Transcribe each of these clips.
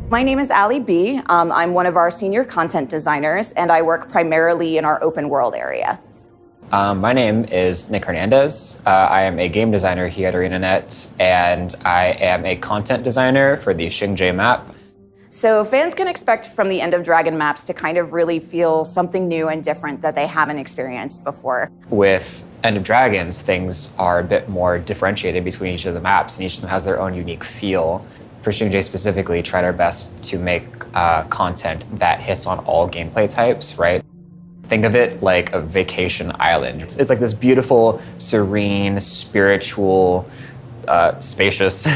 My name is Allie B. I'm one of our senior content designers, and I work primarily in our open world area. My name is Nick Hernandez. I am a game designer here at ArenaNet, and I am a content designer for the Shing Jae map. So fans can expect from the End of Dragon maps to kind of really feel something new and different that they haven't experienced before. With End of Dragons, things are a bit more differentiated between each of the maps, and each of them has their own unique feel. For Shing Jae specifically, tried our best to make content that hits on all gameplay types, right? Think of it like a vacation island. It's like this beautiful, serene, spiritual, spacious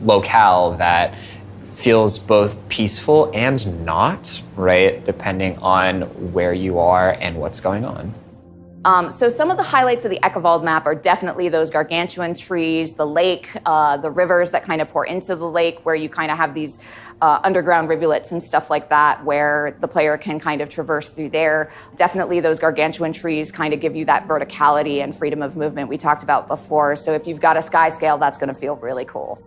locale that feels both peaceful and not, right? Depending on where you are and what's going on. So some of the highlights of the Echovald map are definitely those gargantuan trees, the lake, the rivers that kind of pour into the lake, where you kind of have these underground rivulets and stuff like that, where the player can kind of traverse through there. Definitely those gargantuan trees kind of give you that verticality and freedom of movement we talked about before. So if you've got a sky scale, that's going to feel really cool.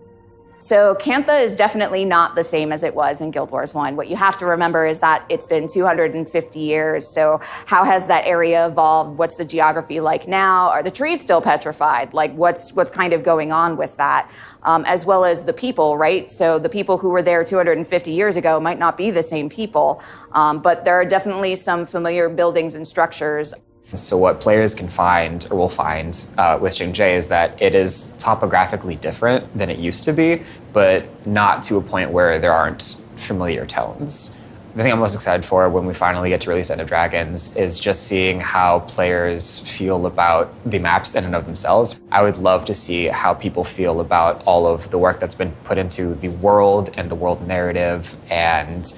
So Cantha is definitely not the same as it was in Guild Wars 1. What you have to remember is that it's been 250 years. So how has that area evolved? What's the geography like now? Are the trees still petrified? Like what's kind of going on with that? As well as the people, right? So the people who were there 250 years ago might not be the same people, but there are definitely some familiar buildings and structures. So what players can find, or will find, with Shing Jae is that it is topographically different than it used to be, but not to a point where there aren't familiar tones. The thing I'm most excited for when we finally get to release End of Dragons is just seeing how players feel about the maps in and of themselves. I would love to see how people feel about all of the work that's been put into the world and the world narrative, and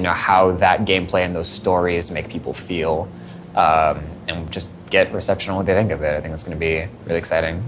how that gameplay and those stories make people feel. And just get reception on what they think of it. I think it's going to be really exciting.